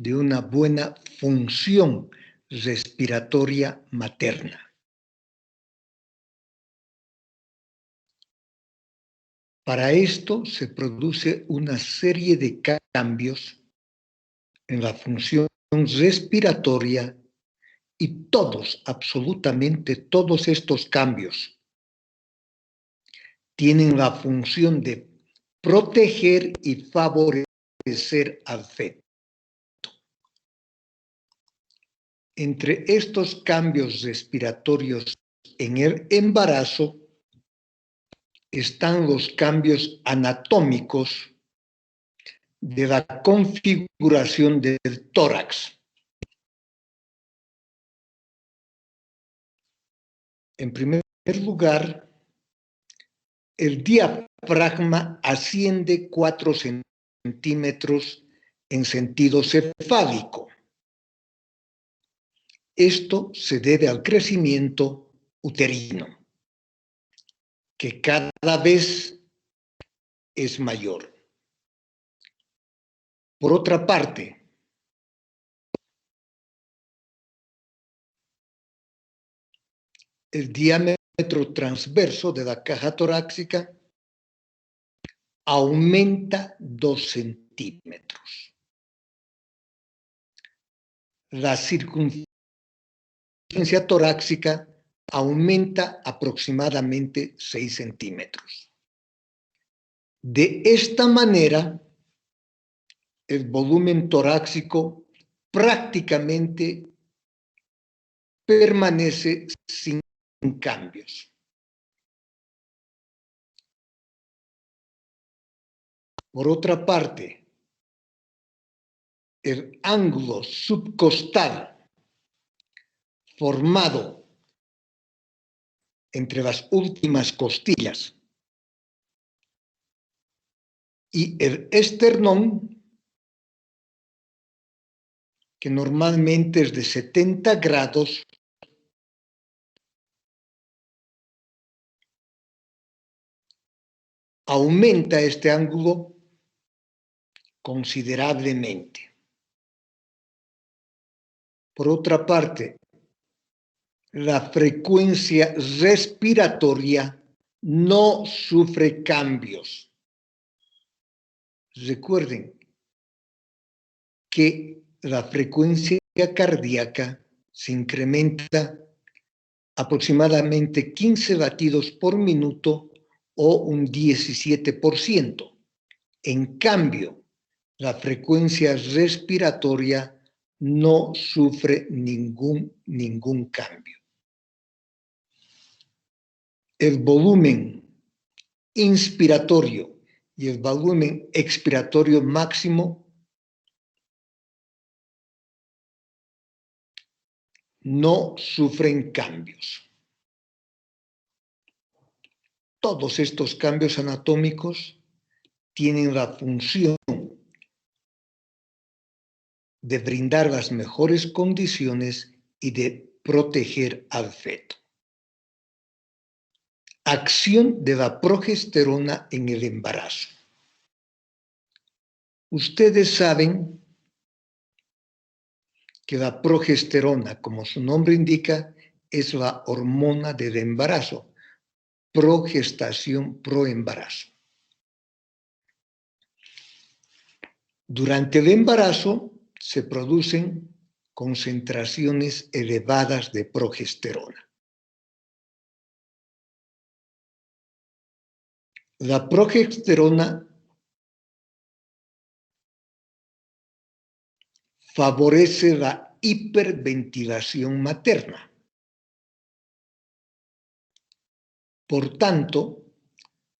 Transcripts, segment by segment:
de una buena función respiratoria materna. Para esto se produce una serie de cambios en la función respiratoria y todos, absolutamente todos estos cambios tienen la función de proteger y favorecer al feto. Entre estos cambios respiratorios en el embarazo están los cambios anatómicos de la configuración del tórax. En primer lugar, el diafragma asciende 4 centímetros en sentido cefálico. Esto se debe al crecimiento uterino, que cada vez es mayor. Por otra parte, el diámetro transverso de la caja torácica aumenta 2 centímetros. La circunferencia torácica aumenta aproximadamente 6 centímetros. De esta manera, el volumen torácico prácticamente permanece sin cambios. Por otra parte, el ángulo subcostal formado entre las últimas costillas y el esternón, que normalmente es de 70 grados, aumenta este ángulo considerablemente. Por otra parte, la frecuencia respiratoria no sufre cambios. Recuerden que la frecuencia cardíaca se incrementa aproximadamente 15 latidos por minuto o un 17%. En cambio, la frecuencia respiratoria no sufre ningún cambio. El volumen inspiratorio y el volumen expiratorio máximo no sufren cambios. Todos estos cambios anatómicos tienen la función de brindar las mejores condiciones y de proteger al feto. Acción de la progesterona en el embarazo. Ustedes saben que la progesterona, como su nombre indica, es la hormona del embarazo, progestación, proembarazo. Durante el embarazo se producen concentraciones elevadas de progesterona. La progesterona favorece la hiperventilación materna. Por tanto,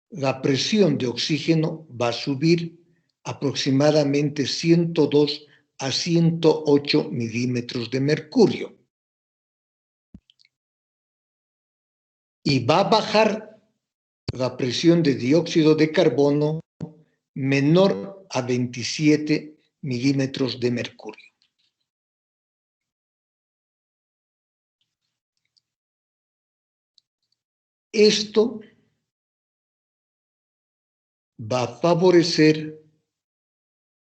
la presión de oxígeno va a subir aproximadamente 102 a 108 milímetros de mercurio. Y va a bajar la presión de dióxido de carbono menor a 27 milímetros de mercurio. Esto va a favorecer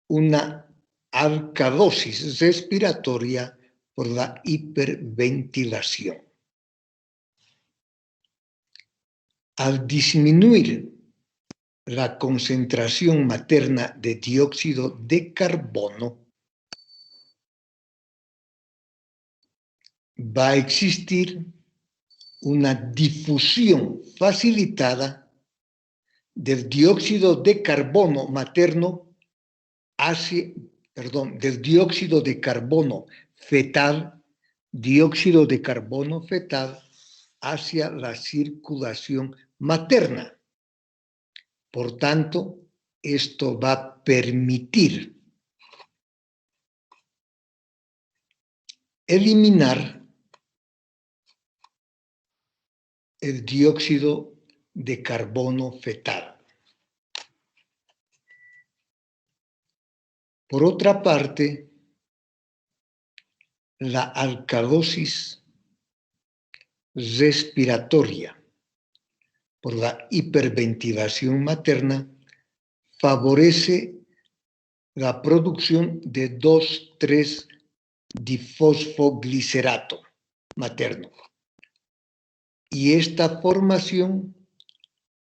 una alcalosis respiratoria por la hiperventilación. Al disminuir la concentración materna de dióxido de carbono, va a existir una difusión facilitada del dióxido de carbono materno del dióxido de carbono fetal, hacia la circulación materna. Por tanto, esto va a permitir eliminar el dióxido de carbono fetal. Por otra parte, la alcalosis respiratoria por la hiperventilación materna favorece la producción de 2,3-difosfoglicerato materno. Y esta formación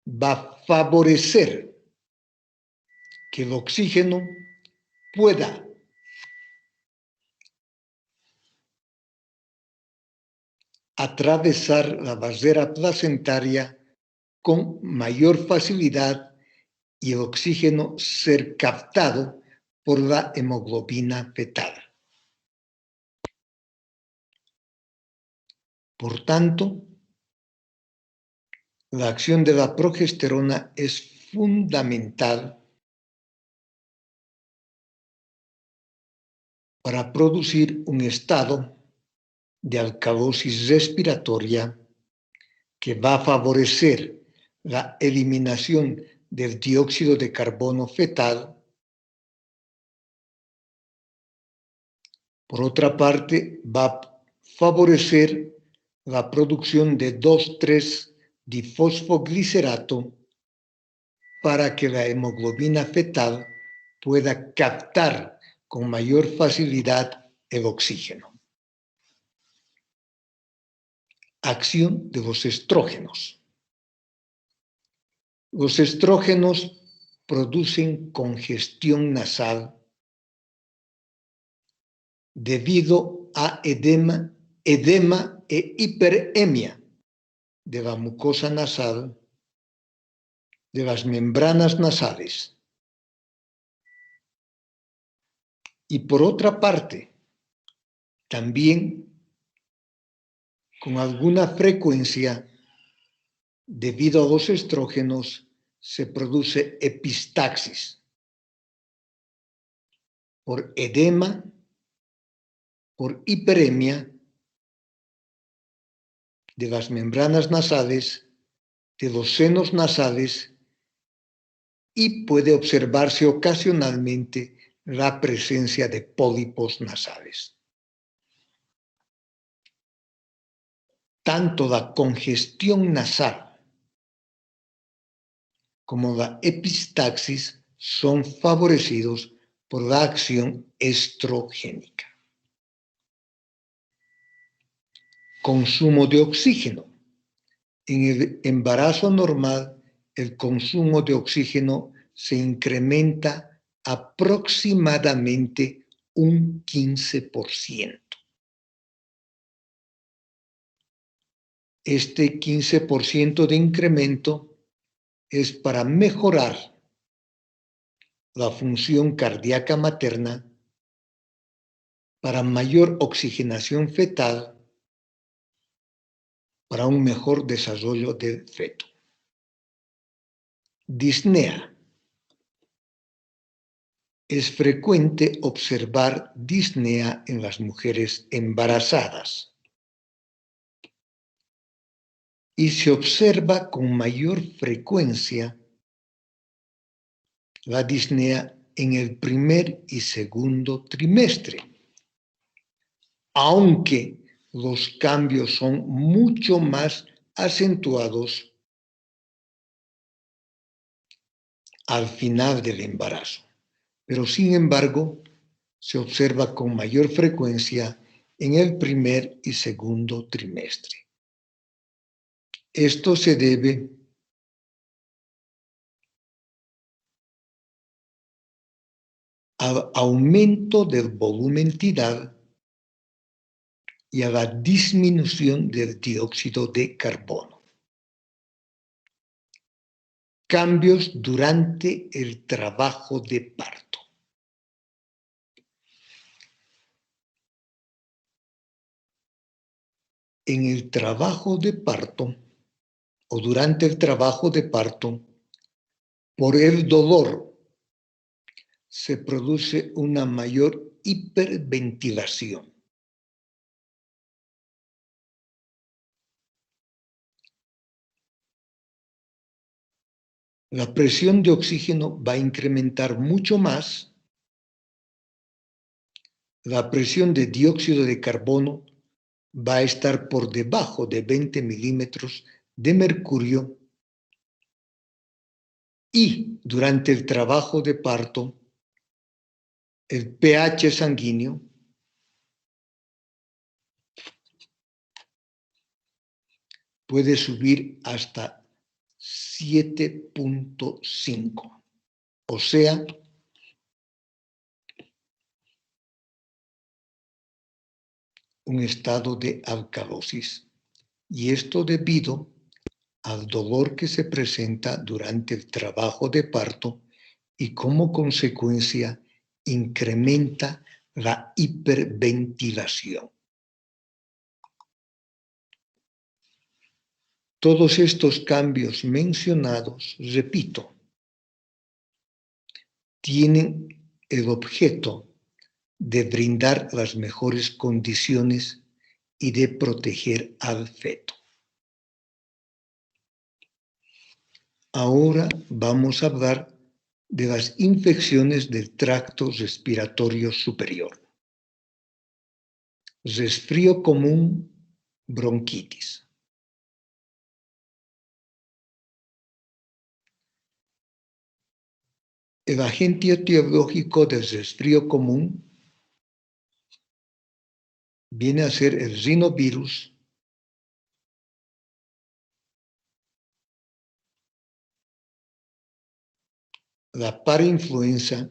va a favorecer que el oxígeno pueda atravesar la barrera placentaria con mayor facilidad y el oxígeno ser captado por la hemoglobina fetal. Por tanto, la acción de la progesterona es fundamental para producir un estado de alcalosis respiratoria que va a favorecer la eliminación del dióxido de carbono fetal. Por otra parte, va a favorecer la producción de 2,3-difosfoglicerato para que la hemoglobina fetal pueda captar con mayor facilidad el oxígeno. Acción de los estrógenos. Los estrógenos producen congestión nasal debido a edema e hiperemia de la mucosa nasal, de las membranas nasales. Y por otra parte, también con alguna frecuencia, debido a los estrógenos, se produce epistaxis por edema, por hiperemia de las membranas nasales, de los senos nasales, y puede observarse ocasionalmente la presencia de pólipos nasales. Tanto la congestión nasal como la epistaxis son favorecidos por la acción estrogénica. Consumo de oxígeno. En el embarazo normal, el consumo de oxígeno se incrementa aproximadamente un 15%. Este 15% de incremento es para mejorar la función cardíaca materna, para mayor oxigenación fetal, para un mejor desarrollo del feto. Disnea. Es frecuente observar disnea en las mujeres embarazadas y se observa con mayor frecuencia la disnea en el primer y segundo trimestre, aunque los cambios son mucho más acentuados al final del embarazo. Pero sin embargo, se observa con mayor frecuencia en el primer y segundo trimestre. Esto se debe al aumento del volumen tidal y a la disminución del dióxido de carbono. Cambios durante el trabajo de parto. En el trabajo de parto o durante el trabajo de parto, por el dolor se produce una mayor hiperventilación. La presión de oxígeno va a incrementar mucho más. La presión de dióxido de carbono va a estar por debajo de 20 milímetros de mercurio y durante el trabajo de parto, el pH sanguíneo puede subir hasta 7.5, o sea, un estado de alcalosis. Y esto debido al dolor que se presenta durante el trabajo de parto y como consecuencia incrementa la hiperventilación. Todos estos cambios mencionados, repito, tienen el objeto de brindar las mejores condiciones y de proteger al feto. Ahora vamos a hablar de las infecciones del tracto respiratorio superior. Resfrío común, bronquitis. El agente etiológico del resfrío común viene a ser el rinovirus, la parainfluenza,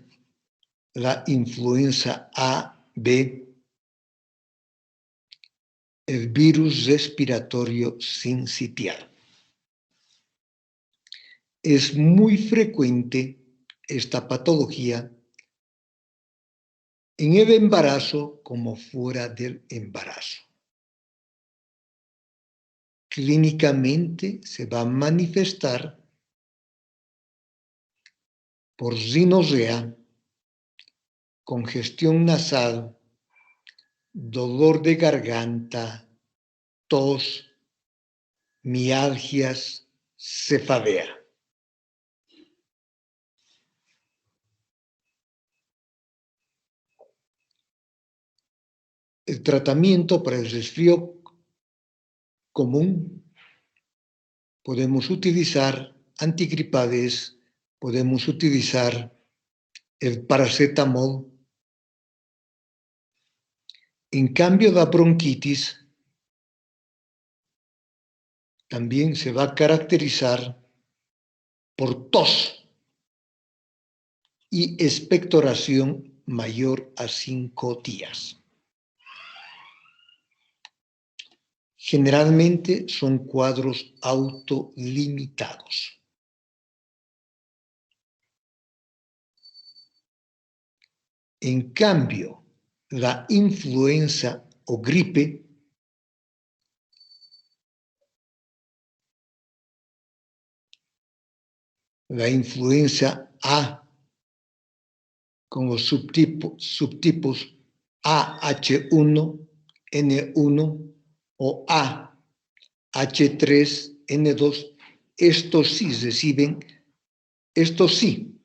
la influenza A, B, el virus respiratorio sincitial. Es muy frecuente esta patología en el embarazo como fuera del embarazo. Clínicamente se va a manifestar por rinorrea, congestión nasal, dolor de garganta, tos, mialgias, cefalea. El tratamiento para el resfrío común, podemos utilizar antigripales, podemos utilizar el paracetamol. En cambio, la bronquitis también se va a caracterizar por tos y expectoración mayor a 5 días. Generalmente son cuadros autolimitados. En cambio, la influenza o gripe la influenza A con los subtipos AH1, N1 o AH3N2, estos sí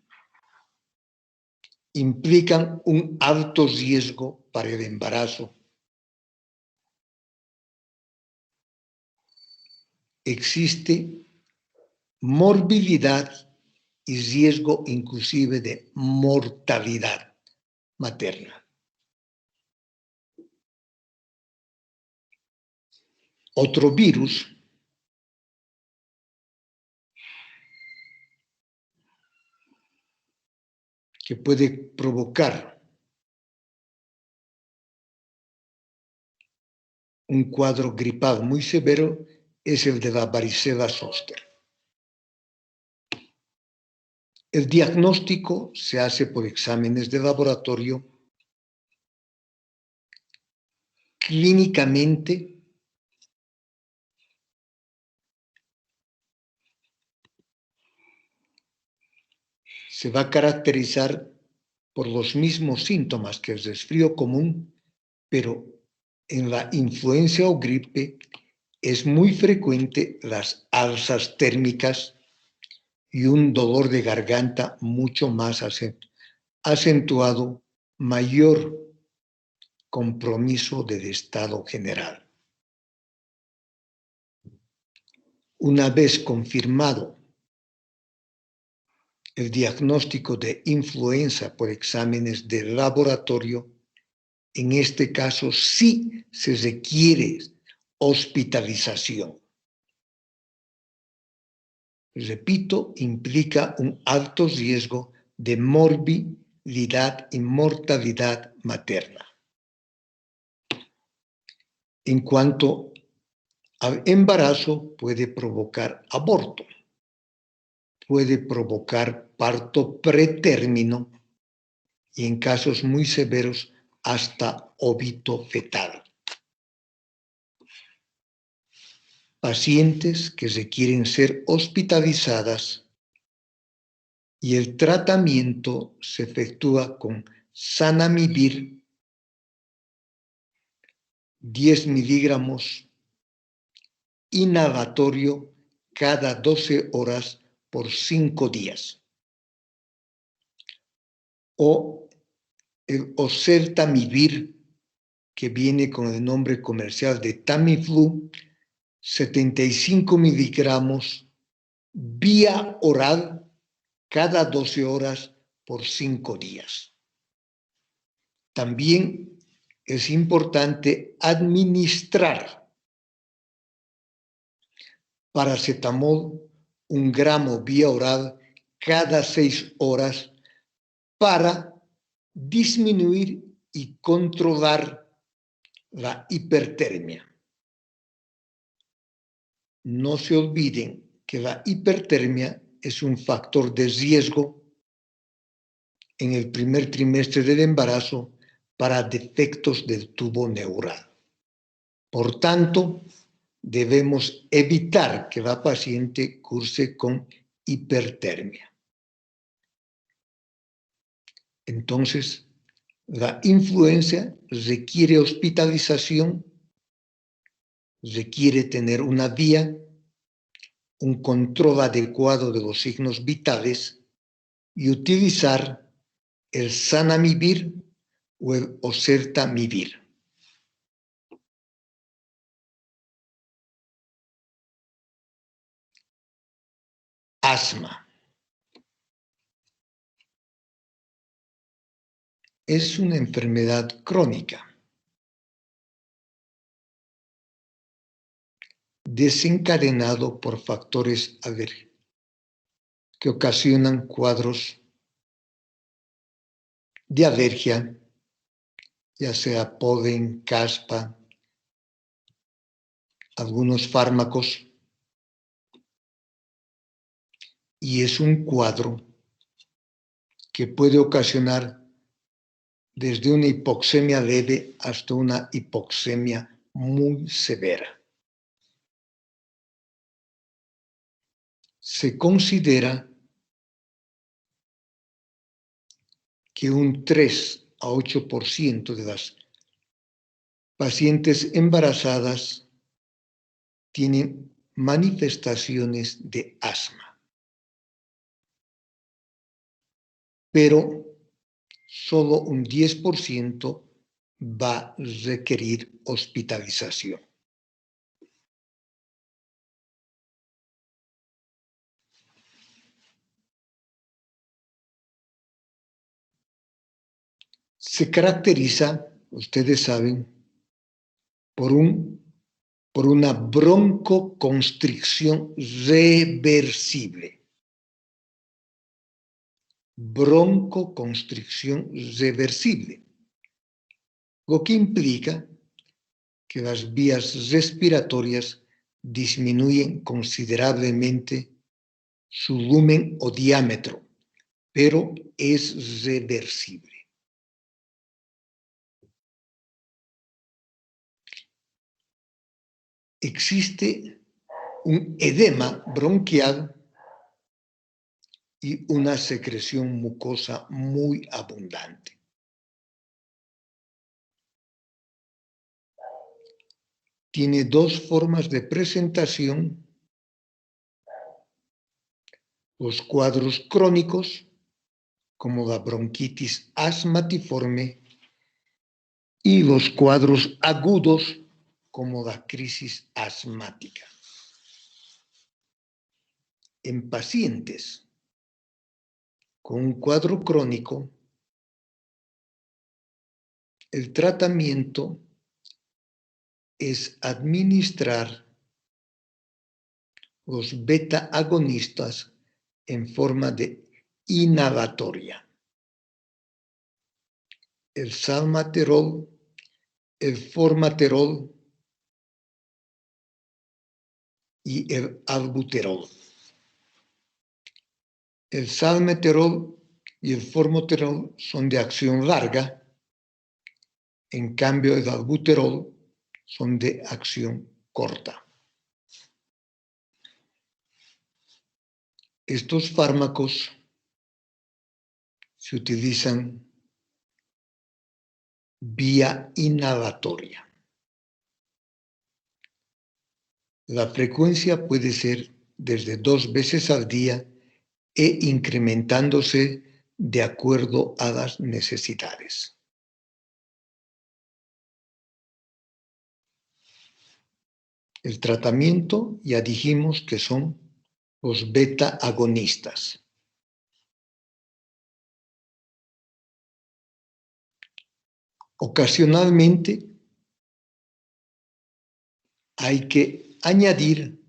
implican un alto riesgo para el embarazo. Existe morbilidad y riesgo inclusive de mortalidad materna. Otro virus que puede provocar un cuadro gripal muy severo es el de la varicela zoster. El diagnóstico se hace por exámenes de laboratorio. Clínicamente, se va a caracterizar por los mismos síntomas que el resfrío común, pero en la influenza o gripe es muy frecuente las alzas térmicas y un dolor de garganta mucho más acentuado, mayor compromiso del estado general. Una vez confirmado el diagnóstico de influenza por exámenes de laboratorio, en este caso sí se requiere hospitalización. Repito, implica un alto riesgo de morbilidad y mortalidad materna. En cuanto al embarazo, puede provocar aborto, puede provocar parto pretérmino y en casos muy severos hasta óbito fetal. Pacientes que requieren ser hospitalizadas y el tratamiento se efectúa con Zanamivir 10 miligramos inhalatorio cada 12 horas por 5 días. O el Oseltamivir, que viene con el nombre comercial de Tamiflu, 75 miligramos vía oral cada 12 horas por 5 días. También es importante administrar paracetamol 1 gramo vía oral cada 6 horas para disminuir y controlar la hipertermia. No se olviden que la hipertermia es un factor de riesgo en el primer trimestre del embarazo para defectos del tubo neural. Por tanto, debemos evitar que la paciente curse con hipertermia. Entonces, la influenza requiere hospitalización, requiere tener una vía, un control adecuado de los signos vitales y utilizar el Zanamivir o el Oseltamivir. Asma. Es una enfermedad crónica desencadenado por factores alérgicos que ocasionan cuadros de alergia, ya sea polen, caspa, algunos fármacos, y es un cuadro que puede ocasionar desde una hipoxemia leve hasta una hipoxemia muy severa. Se considera que un 3 a 8% de las pacientes embarazadas tienen manifestaciones de asma, pero solo un 10% va a requerir hospitalización. Se caracteriza, ustedes saben, por un por una broncoconstricción reversible. Broncoconstricción reversible, lo que implica que las vías respiratorias disminuyen considerablemente su lumen o diámetro, pero es reversible. Existe un edema bronquial y una secreción mucosa muy abundante. Tiene dos formas de presentación: los cuadros crónicos, como la bronquitis asmatiforme, y los cuadros agudos, como la crisis asmática. En pacientes con un cuadro crónico, el tratamiento es administrar los beta agonistas en forma de inhalatoria. El salmeterol, el formoterol y el albuterol. El salmeterol y el formoterol son de acción larga, en cambio el albuterol son de acción corta. Estos fármacos se utilizan vía inhalatoria. La frecuencia puede ser desde 2 veces al día e incrementándose de acuerdo a las necesidades. El tratamiento ya dijimos que son los beta agonistas. Ocasionalmente hay que añadir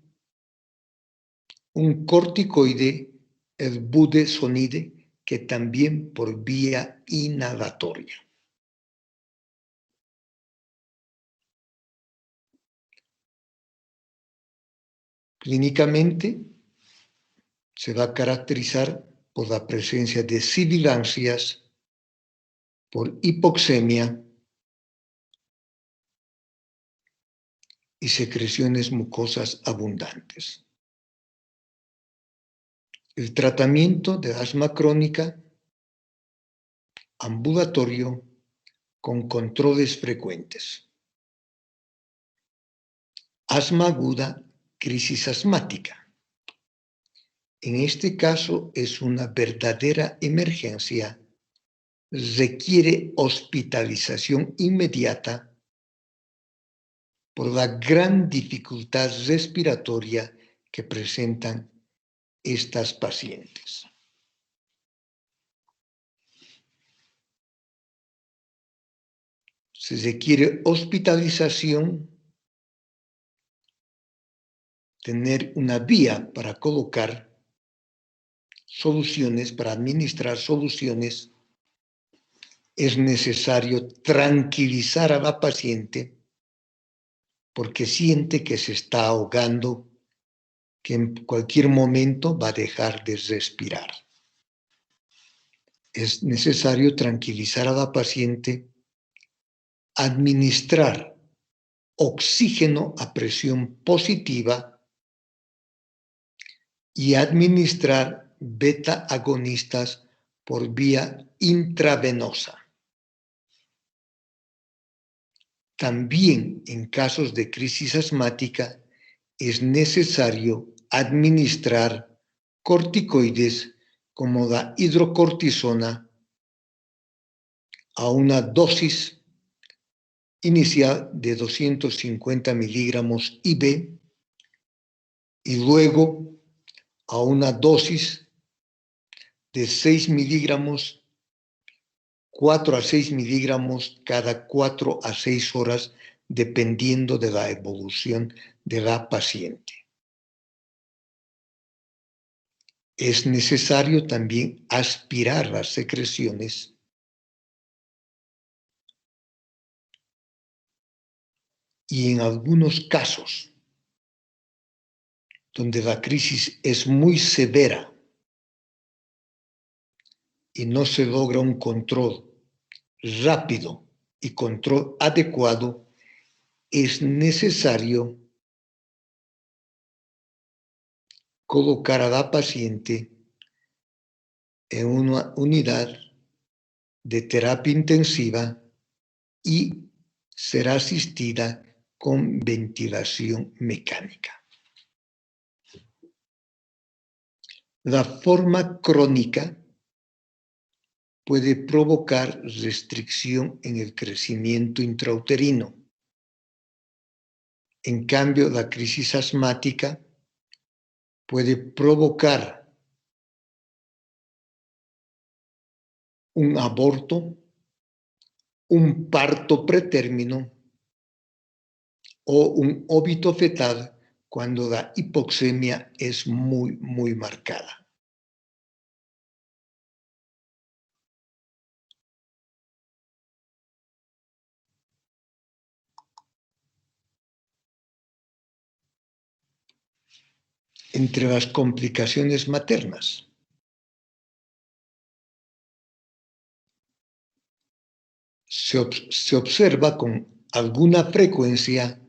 un corticoide, el budesonide, que también por vía inhalatoria. Clínicamente se va a caracterizar por la presencia de sibilancias, por hipoxemia y secreciones mucosas abundantes. El tratamiento de asma crónica, ambulatorio, con controles frecuentes. Asma aguda, crisis asmática. En este caso es una verdadera emergencia, requiere hospitalización inmediata por la gran dificultad respiratoria que presentan estas pacientes. Se requiere hospitalización, tener una vía para colocar soluciones, para administrar soluciones. Es necesario tranquilizar a la paciente porque siente que se está ahogando, que en cualquier momento va a dejar de respirar. Es necesario tranquilizar a la paciente, administrar oxígeno a presión positiva y administrar beta agonistas por vía intravenosa. También en casos de crisis asmática es necesario administrar corticoides como la hidrocortisona a una dosis inicial de 250 miligramos IV y luego a una dosis de 6 miligramos, 4 a 6 miligramos cada 4 a 6 horas, dependiendo de la evolución de la paciente. Es necesario también aspirar las secreciones y en algunos casos donde la crisis es muy severa y no se logra un control rápido y control adecuado, es necesario colocar a la paciente en una unidad de terapia intensiva y será asistida con ventilación mecánica. La forma crónica puede provocar restricción en el crecimiento intrauterino. En cambio, la crisis asmática puede provocar un aborto, un parto pretérmino o un óbito fetal cuando la hipoxemia es muy marcada. Entre las complicaciones maternas, se observa con alguna frecuencia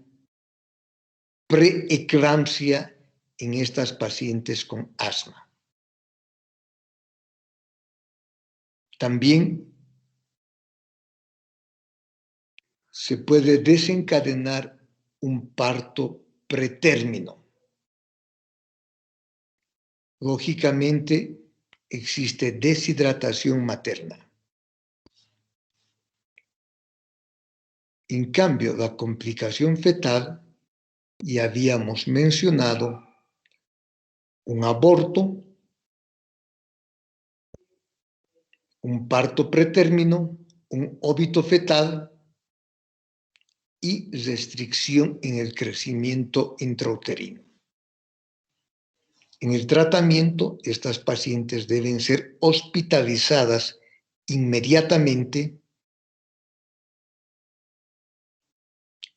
preeclampsia en estas pacientes con asma. También se puede desencadenar un parto pretérmino. Lógicamente, existe deshidratación materna. En cambio, la complicación fetal, ya habíamos mencionado, un aborto, un parto pretérmino, un óbito fetal y restricción en el crecimiento intrauterino. En el tratamiento, estas pacientes deben ser hospitalizadas inmediatamente,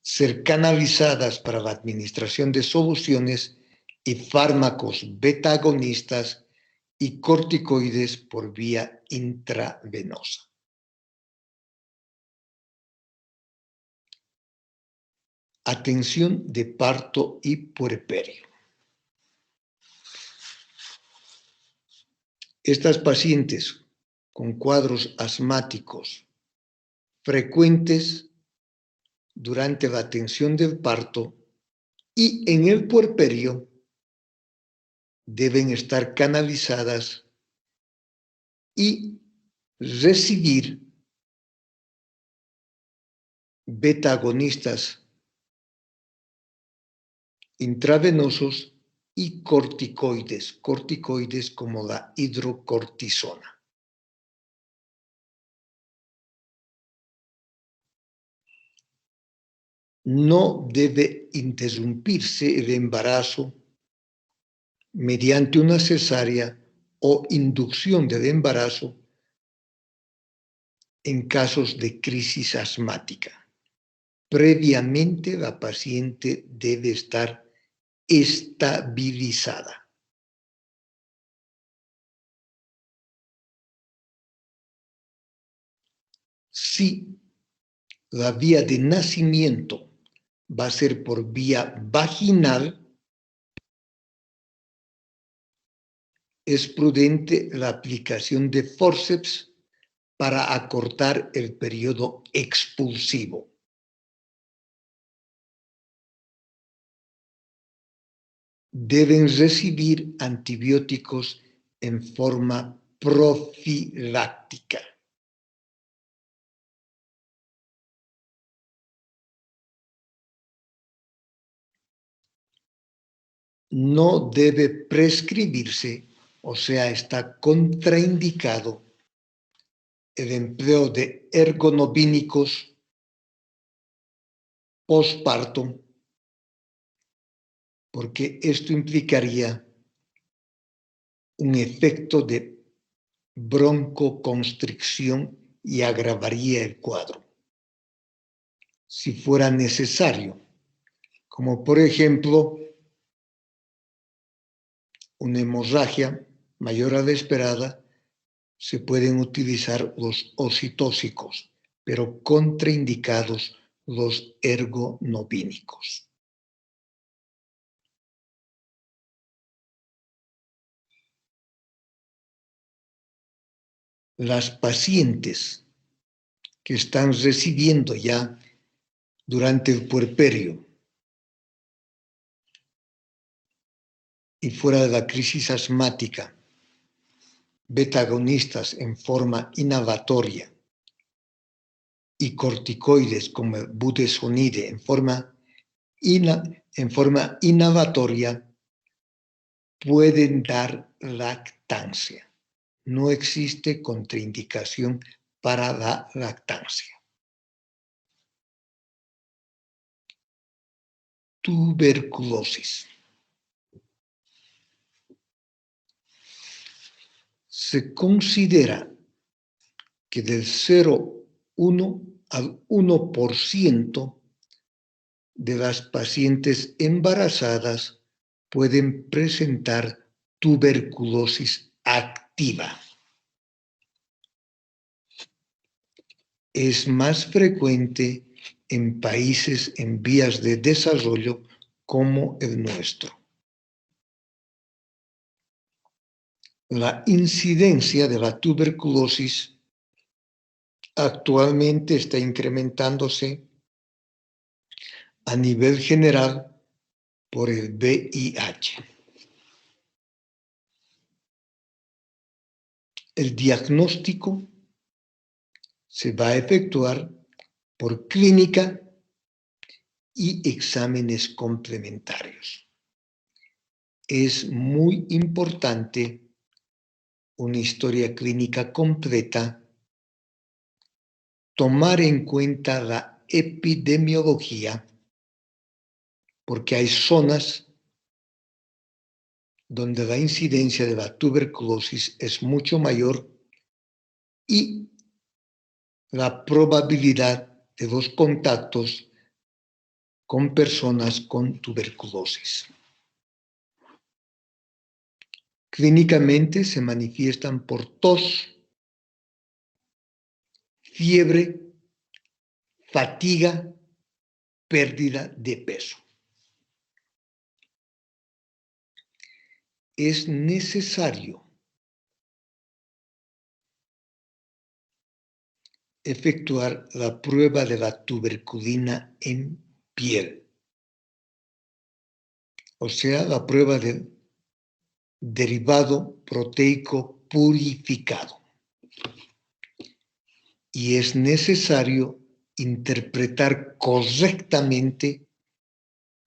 ser canalizadas para la administración de soluciones y fármacos beta-agonistas y corticoides por vía intravenosa. Atención de parto y puerperio. Estas pacientes con cuadros asmáticos frecuentes durante la atención del parto y en el puerperio deben estar canalizadas y recibir beta-agonistas intravenosos y corticoides como la hidrocortisona. No debe interrumpirse el embarazo mediante una cesárea o inducción del embarazo en casos de crisis asmática. Previamente, la paciente debe estar estabilizada. Si la vía de nacimiento va a ser por vía vaginal, es prudente la aplicación de forceps para acortar el periodo expulsivo. Deben recibir antibióticos en forma profiláctica. No debe prescribirse, o sea, está contraindicado el empleo de ergonobínicos posparto, porque esto implicaría un efecto de broncoconstricción y agravaría el cuadro. Si fuera necesario, como por ejemplo una hemorragia mayor a la esperada, se pueden utilizar los oxitóxicos, pero contraindicados los ergonovínicos. Las pacientes que están recibiendo ya durante el puerperio y fuera de la crisis asmática, beta-agonistas en forma inhalatoria y corticoides como el budesonide en forma inhalatoria, pueden dar lactancia. No existe contraindicación para la lactancia. Tuberculosis. Se considera que del 0,1 al 1% de las pacientes embarazadas pueden presentar tuberculosis activa. Es más frecuente en países en vías de desarrollo como el nuestro. La incidencia de la tuberculosis actualmente está incrementándose a nivel general por el VIH. El diagnóstico se va a efectuar por clínica y exámenes complementarios. Es muy importante una historia clínica completa, tomar en cuenta la epidemiología, porque hay zonas donde la incidencia de la tuberculosis es mucho mayor y la probabilidad de los contactos con personas con tuberculosis. Clínicamente se manifiestan por tos, fiebre, fatiga, pérdida de peso. Es necesario efectuar la prueba de la tuberculina en piel, o sea, la prueba del derivado proteico purificado. Y es necesario interpretar correctamente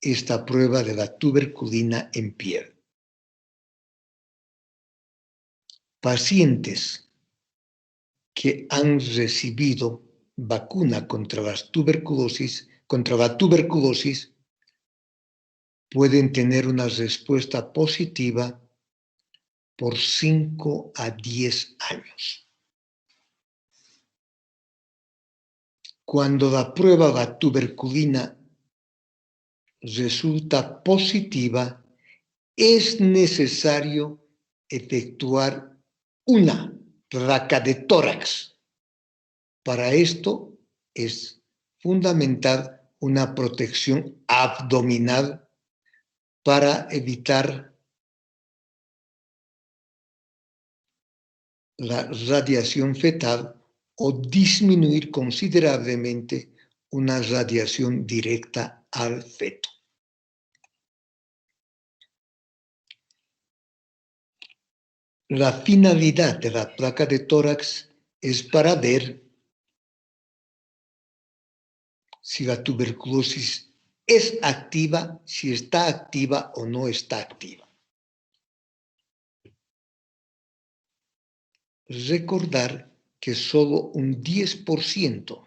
esta prueba de la tuberculina en piel. Pacientes que han recibido vacuna contra la tuberculosis pueden tener una respuesta positiva por 5 a 10 años. Cuando la prueba de la tuberculina resulta positiva, es necesario efectuar una placa de tórax. Para esto es fundamental una protección abdominal para evitar la radiación fetal o disminuir considerablemente una radiación directa al feto. La finalidad de la placa de tórax es para ver si la tuberculosis es activa, si está activa o no está activa. Recordar que solo un 10%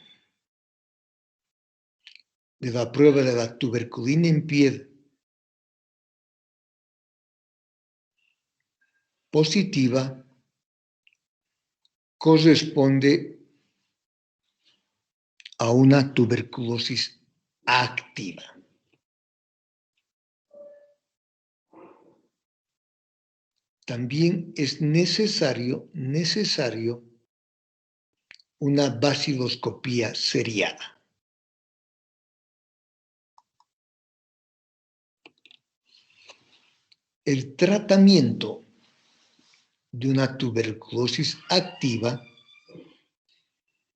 de la prueba de la tuberculina en piel positiva corresponde a una tuberculosis activa. También es necesario una baciloscopía seriada. El tratamiento de una tuberculosis activa,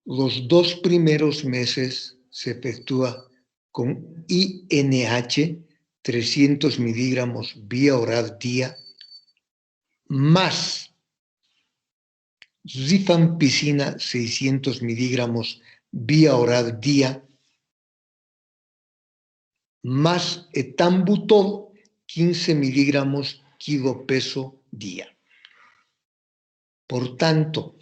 los 2 primeros meses se efectúa con INH 300 miligramos vía oral día, más rifampicina 600 miligramos vía oral día, más etambutol 15 miligramos kilo peso día. Por tanto,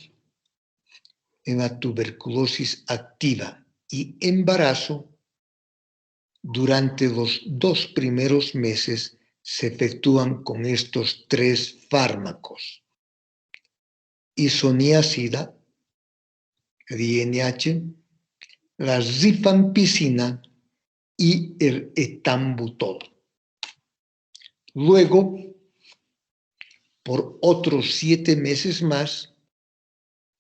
en la tuberculosis activa y embarazo, durante los 2 primeros meses se efectúan con estos 3 fármacos: isoniazida, el INH, la rifampicina y el etambutol. Luego, por otros 7 meses más,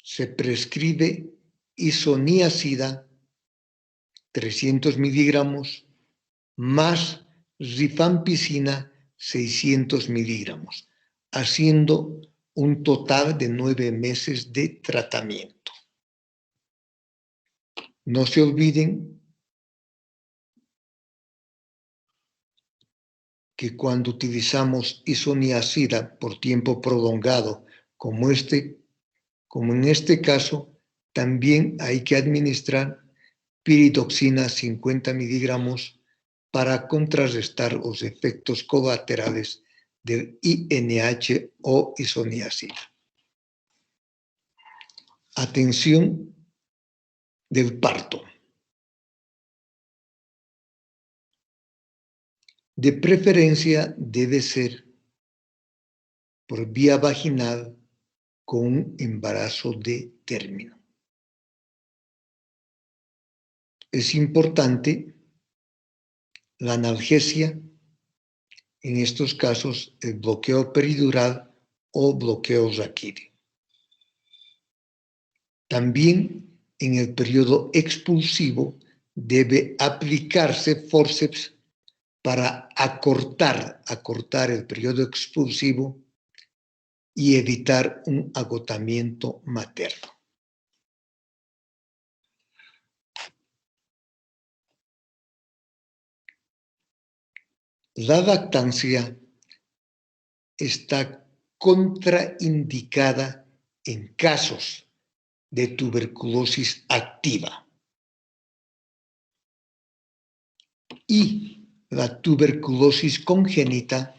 se prescribe isoniazida 300 miligramos más rifampicina 600 miligramos, haciendo un total de 9 meses de tratamiento. No se olviden que cuando utilizamos isoniazida por tiempo prolongado, como en este caso, también hay que administrar piridoxina 50 miligramos para contrarrestar los efectos colaterales del INH o isoniazida. Atención del parto. De preferencia debe ser por vía vaginal con un embarazo de término. Es importante la analgesia, en estos casos el bloqueo peridural o bloqueo raquídeo. También en el periodo expulsivo debe aplicarse forceps para acortar el periodo expulsivo y evitar un agotamiento materno. La lactancia está contraindicada en casos de tuberculosis activa y la tuberculosis congénita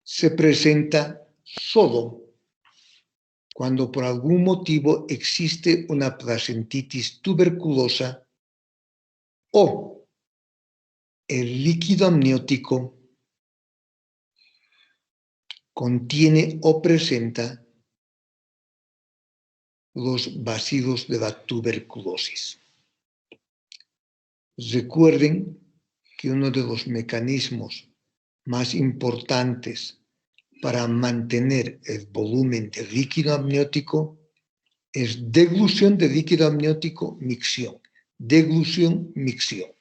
se presenta solo cuando por algún motivo existe una placentitis tuberculosa o el líquido amniótico contiene o presenta los bacilos de la tuberculosis. Recuerden que uno de los mecanismos más importantes para mantener el volumen del líquido amniótico es deglución de líquido amniótico, micción. Deglución, micción.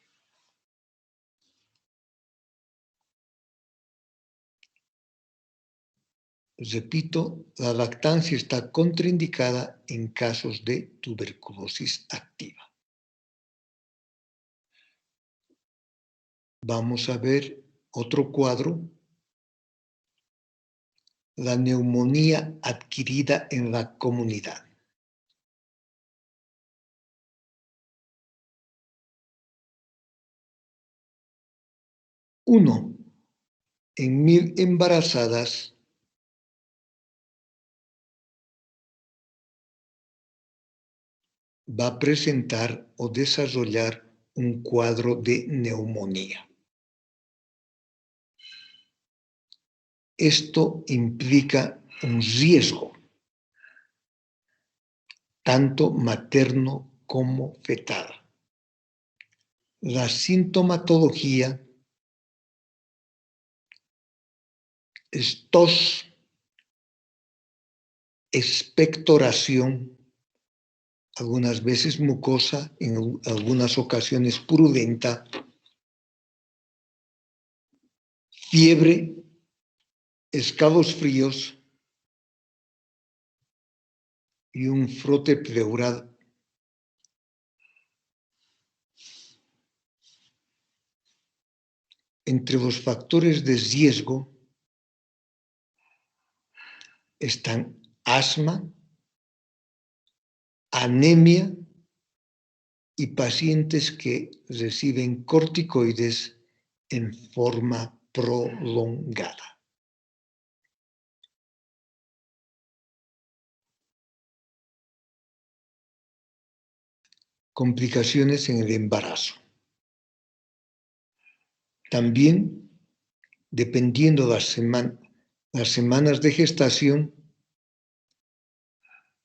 Repito, la lactancia está contraindicada en casos de tuberculosis activa. Vamos a ver otro cuadro. La neumonía adquirida en la comunidad. Uno en 1000 embarazadas va a presentar o desarrollar un cuadro de neumonía. Esto implica un riesgo, tanto materno como fetal. La sintomatología es tos, expectoración, algunas veces mucosa, en algunas ocasiones purulenta, fiebre, escalofríos y un frote pleural. Entre los factores de riesgo están asma, anemia y pacientes que reciben corticoides en forma prolongada. Complicaciones en el embarazo. También, dependiendo las semanas de gestación,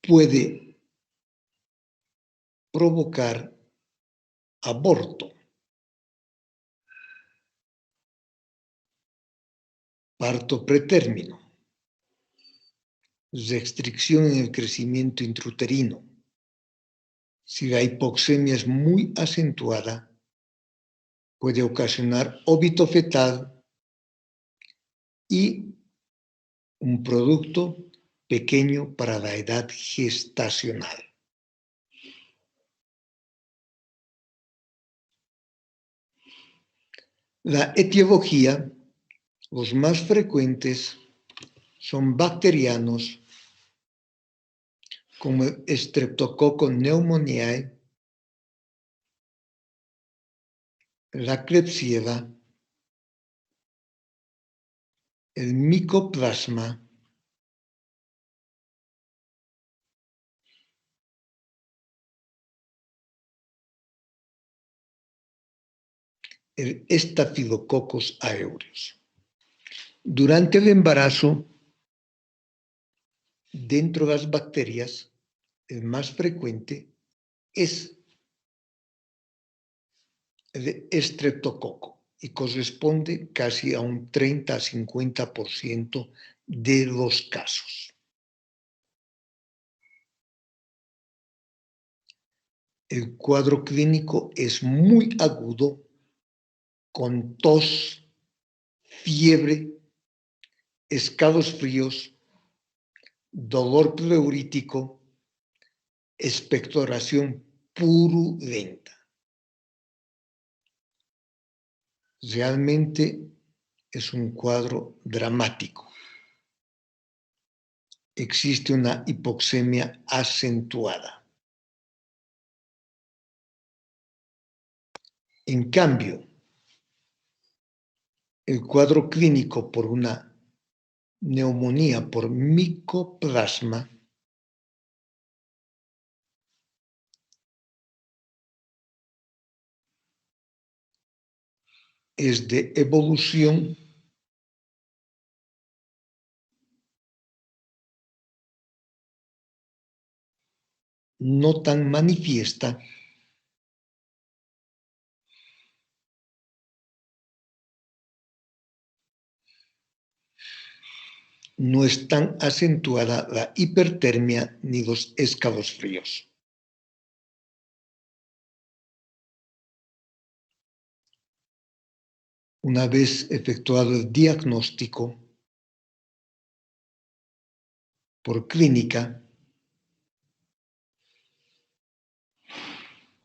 puede provocar aborto, parto pretérmino, restricción en el crecimiento intrauterino. Si la hipoxemia es muy acentuada, puede ocasionar óbito fetal y un producto pequeño para la edad gestacional. La etiología, los más frecuentes son bacterianos como Streptococcus pneumoniae, la Klebsiella, el Mycoplasma, el Staphylococcus aureus. Durante el embarazo, dentro de las bacterias, el más frecuente es el estreptococo y corresponde casi a un 30 a 50% de los casos. El cuadro clínico es muy agudo, con tos, fiebre, escalofríos, dolor pleurítico, expectoración purulenta. Realmente es un cuadro dramático. Existe una hipoxemia acentuada. En cambio, el cuadro clínico por una neumonía por micoplasma es de evolución no tan manifiesta, no es tan acentuada la hipertermia ni los escalofríos. Una vez efectuado el diagnóstico por clínica,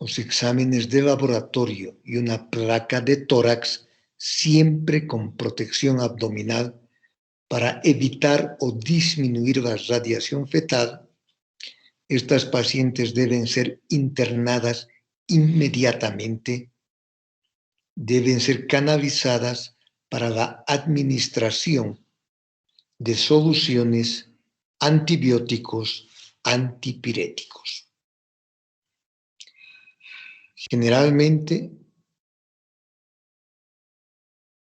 los exámenes de laboratorio y una placa de tórax, siempre con protección abdominal para evitar o disminuir la radiación fetal, estas pacientes deben ser internadas inmediatamente, deben ser canalizadas para la administración de soluciones antibióticos antipiréticos. Generalmente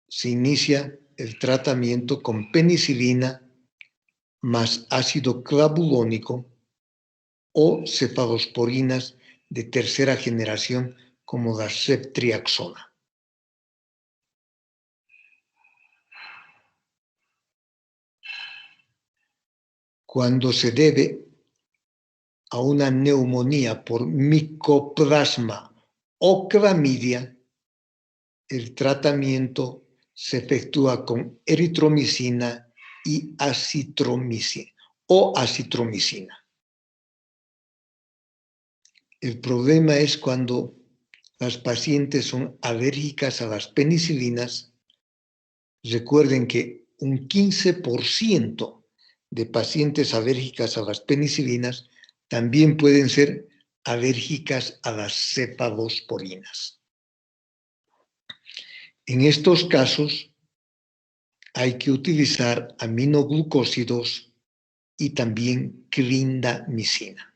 se inicia el tratamiento con penicilina más ácido clavulónico o cefalosporinas de tercera generación como la ceftriaxona. Cuando se debe a una neumonía por micoplasma o clamidia, el tratamiento se efectúa con eritromicina y acitromicina o acitromicina. El problema es cuando las pacientes son alérgicas a las penicilinas. Recuerden que un 15% de pacientes alérgicas a las penicilinas también pueden ser alérgicas a las cefalosporinas. En estos casos hay que utilizar aminoglucósidos y también clindamicina.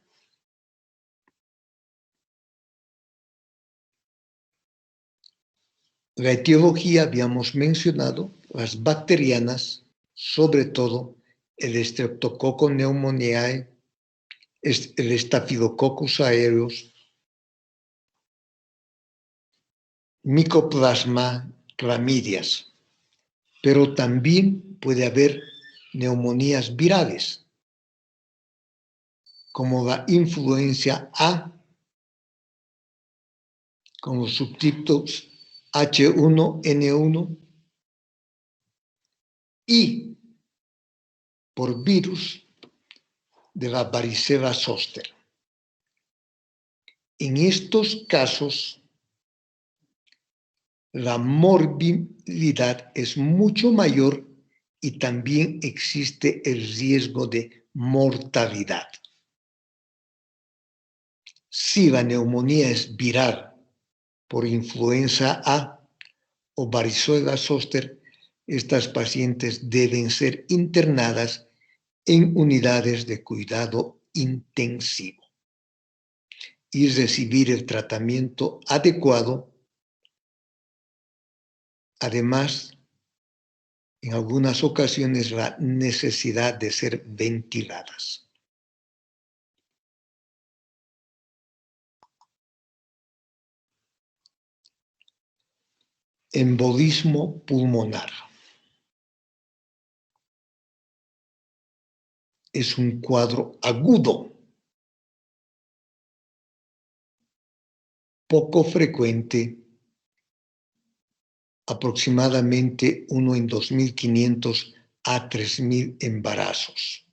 La etiología habíamos mencionado, las bacterianas, sobre todo el Streptococcus pneumoniae, el Staphylococcus aureus, Mycoplasma, clamidias, pero también puede haber neumonías virales, como la influencia A, con los subtipos H1N1 y por virus de la varicela zoster. En estos casos, la morbilidad es mucho mayor y también existe el riesgo de mortalidad. Si la neumonía es viral por influenza A o varicela zoster, estas pacientes deben ser internadas en unidades de cuidado intensivo y recibir el tratamiento adecuado. Además, en algunas ocasiones la necesidad de ser ventiladas. Embolismo pulmonar. Es un cuadro agudo, poco frecuente, aproximadamente 1 en 2.500 a 3.000 embarazos.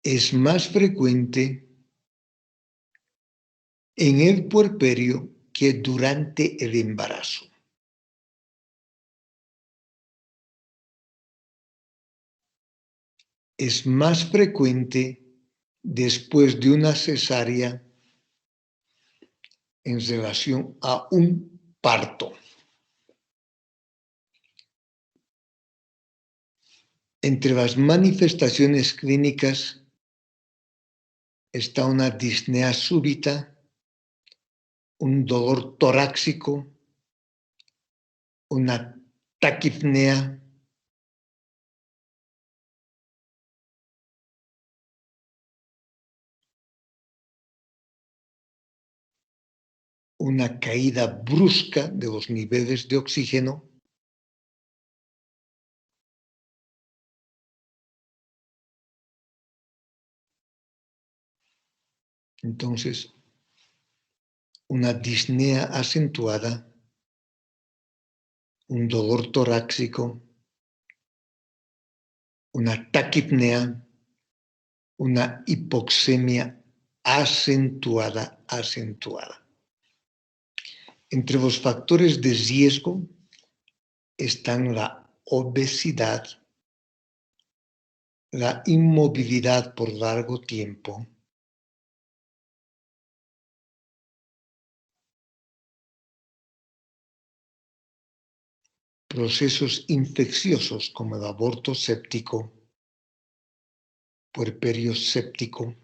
Es más frecuente en el puerperio que durante el embarazo. Es más frecuente después de una cesárea en relación a un parto. Entre las manifestaciones clínicas está una disnea súbita, un dolor torácico, una taquipnea, una caída brusca de los niveles de oxígeno, entonces una disnea acentuada, un dolor torácico, una taquipnea, una hipoxemia acentuada. Entre los factores de riesgo están la obesidad, la inmovilidad por largo tiempo, procesos infecciosos como el aborto séptico, puerperio séptico,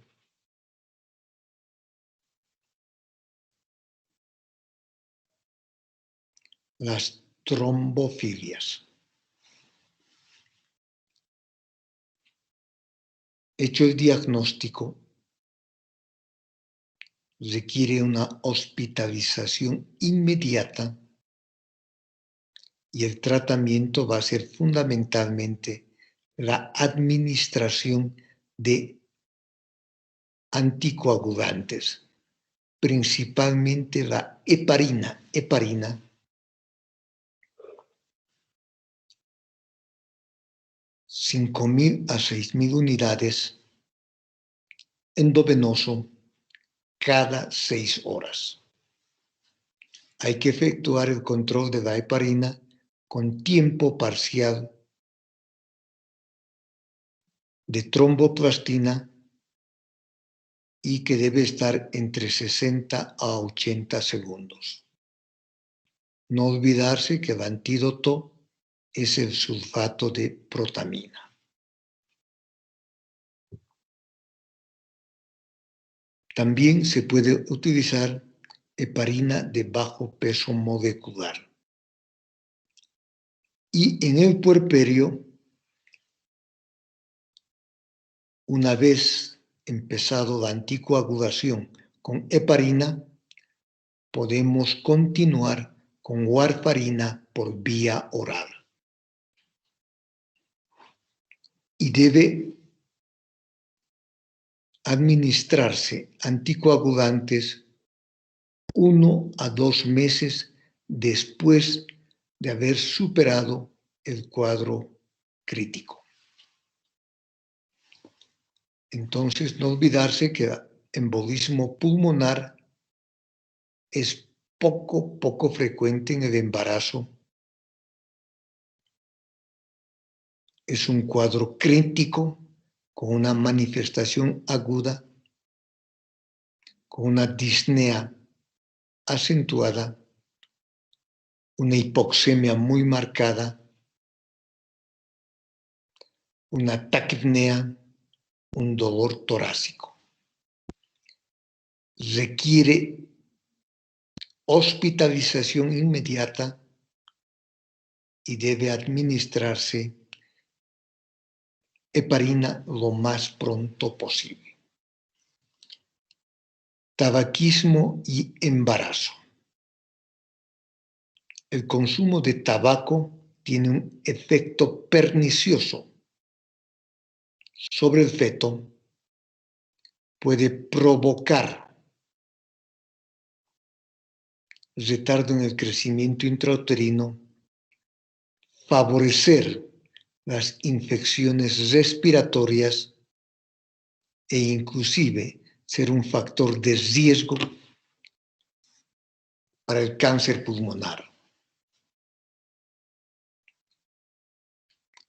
las trombofilias. Hecho el diagnóstico, requiere una hospitalización inmediata y el tratamiento va a ser fundamentalmente la administración de anticoagulantes, principalmente la heparina. 5.000 a 6.000 unidades endovenoso cada 6 horas. Hay que efectuar el control de la heparina con tiempo parcial de tromboplastina y que debe estar entre 60 a 80 segundos. No olvidarse que el antídoto es el sulfato de protamina. También se puede utilizar heparina de bajo peso molecular. Y en el puerperio, una vez empezado la anticoagulación con heparina, podemos continuar con warfarina por vía oral. Y debe administrarse anticoagulantes 1 a 2 meses después de haber superado el cuadro crítico. Entonces, no olvidarse que el embolismo pulmonar es poco frecuente en el embarazo. Es un cuadro crítico con una manifestación aguda, con una disnea acentuada, una hipoxemia muy marcada, una taquipnea, un dolor torácico. Requiere hospitalización inmediata y debe administrarse heparina lo más pronto posible. Tabaquismo y embarazo. El consumo de tabaco tiene un efecto pernicioso sobre el feto, puede provocar retardo en el crecimiento intrauterino, favorecer las infecciones respiratorias e inclusive ser un factor de riesgo para el cáncer pulmonar.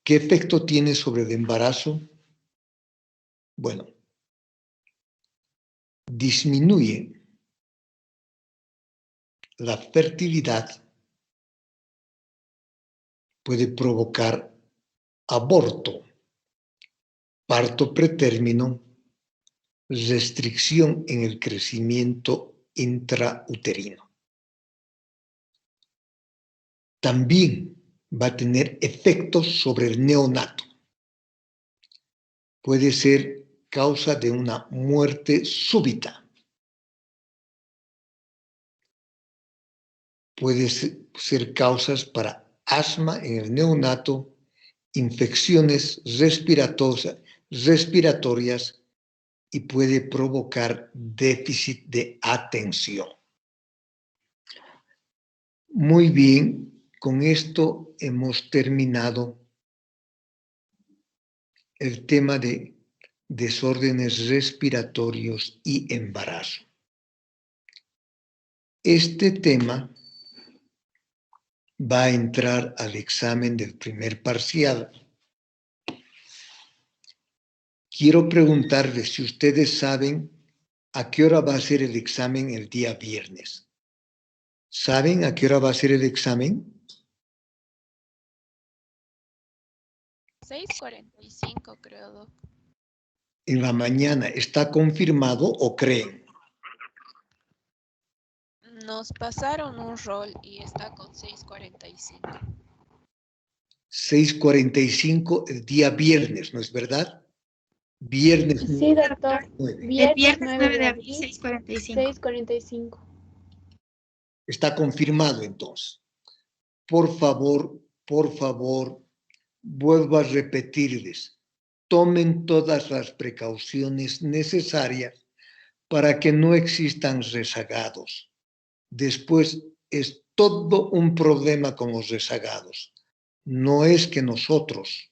¿Qué efecto tiene sobre el embarazo? Bueno, disminuye la fertilidad, puede provocar aborto, parto pretérmino, restricción en el crecimiento intrauterino. También va a tener efectos sobre el neonato. Puede ser causa de una muerte súbita. Puede ser causas para asma en el neonato, infecciones respiratorias y puede provocar déficit de atención. Muy bien, con esto hemos terminado el tema de desórdenes respiratorios y embarazo. Este tema va a entrar al examen del primer parcial. Quiero preguntarles si ustedes saben a qué hora va a ser el examen el día viernes. ¿Saben a qué hora va a ser el examen? 6:45 creo, Doc. En la mañana, ¿está confirmado o creen? Nos pasaron un rol y está con 6:45. 6:45 el día viernes, ¿no es verdad? Viernes Sí, doctor. 9. Viernes 9 de abril, 6:45. Está confirmado entonces. Por favor, vuelvo a repetirles, tomen todas las precauciones necesarias para que no existan rezagados. Después es todo un problema con los rezagados. No es que nosotros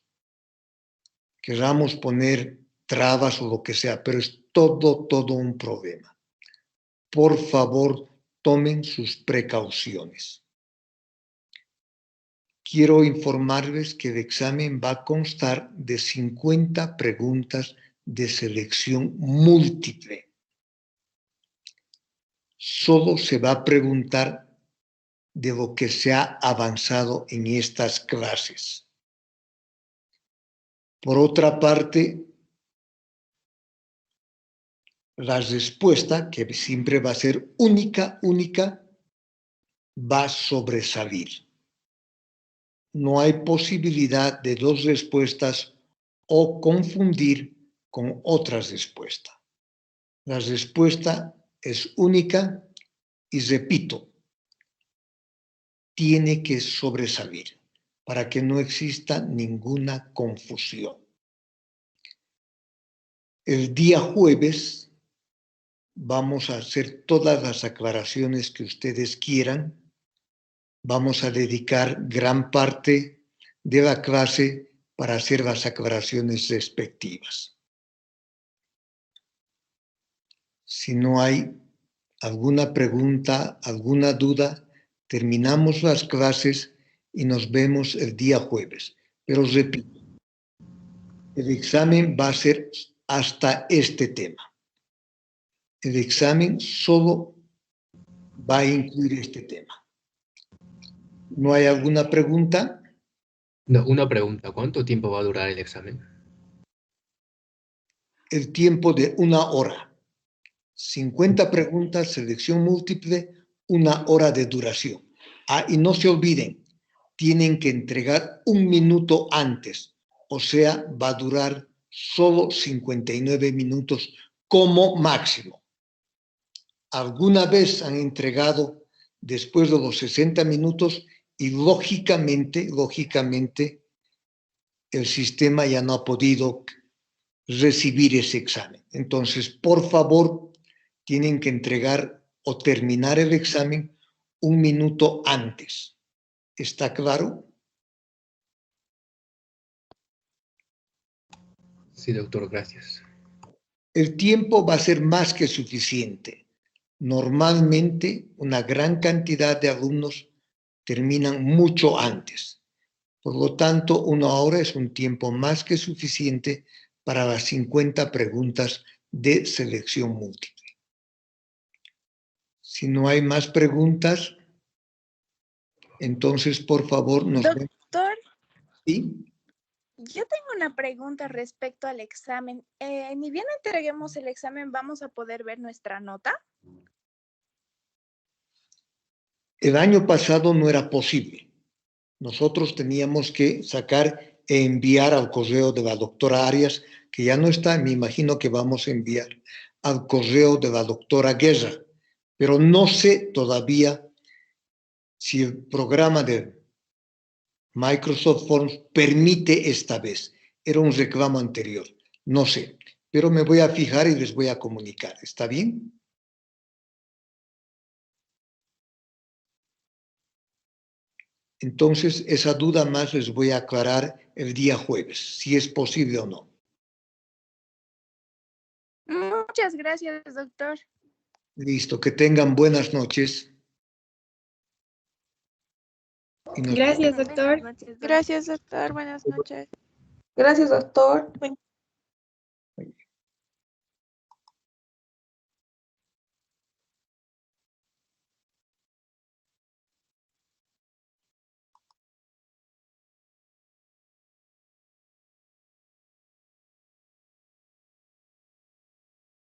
queramos poner trabas o lo que sea, pero es todo un problema. Por favor, tomen sus precauciones. Quiero informarles que el examen va a constar de 50 preguntas de selección múltiple. Solo se va a preguntar de lo que se ha avanzado en estas clases. Por otra parte, la respuesta, que siempre va a ser única, va a sobresalir. No hay posibilidad de dos respuestas o confundir con otras respuestas. La respuesta es única y, repito, tiene que sobresalir para que no exista ninguna confusión. El día jueves vamos a hacer todas las aclaraciones que ustedes quieran. Vamos a dedicar gran parte de la clase para hacer las aclaraciones respectivas. Si no hay alguna pregunta, alguna duda, terminamos las clases y nos vemos el día jueves. Pero repito, el examen va a ser hasta este tema. El examen solo va a incluir este tema. ¿No hay alguna pregunta? No, una pregunta. ¿Cuánto tiempo va a durar el examen? El tiempo de 1 hora. 50 preguntas, selección múltiple, 1 hora de duración. Ah, y no se olviden, tienen que entregar 1 minuto antes. O sea, va a durar solo 59 minutos como máximo. Alguna vez han entregado después de los 60 minutos y lógicamente, el sistema ya no ha podido recibir ese examen. Entonces, por favor, tienen que entregar o terminar el examen 1 minuto antes. ¿Está claro? Sí, doctor, gracias. El tiempo va a ser más que suficiente. Normalmente, una gran cantidad de alumnos terminan mucho antes. Por lo tanto, 1 hora es un tiempo más que suficiente para las 50 preguntas de selección múltiple. Si no hay más preguntas, entonces, por favor, nos vemos. Doctor, ¿Sí? yo tengo una pregunta respecto al examen. Ni bien entreguemos el examen, ¿vamos a poder ver nuestra nota? El año pasado no era posible. Nosotros teníamos que sacar e enviar al correo de la doctora Arias, que ya no está, me imagino que vamos a enviar al correo de la doctora Guerra, pero no sé todavía si el programa de Microsoft Forms permite esta vez. Era un reclamo anterior, no sé, pero me voy a fijar y les voy a comunicar. ¿Está bien? Entonces, esa duda más les voy a aclarar el día jueves, si es posible o no. Muchas gracias, doctor. Listo, que tengan buenas noches. Gracias, doctor. Gracias, doctor. Buenas noches. Gracias, doctor.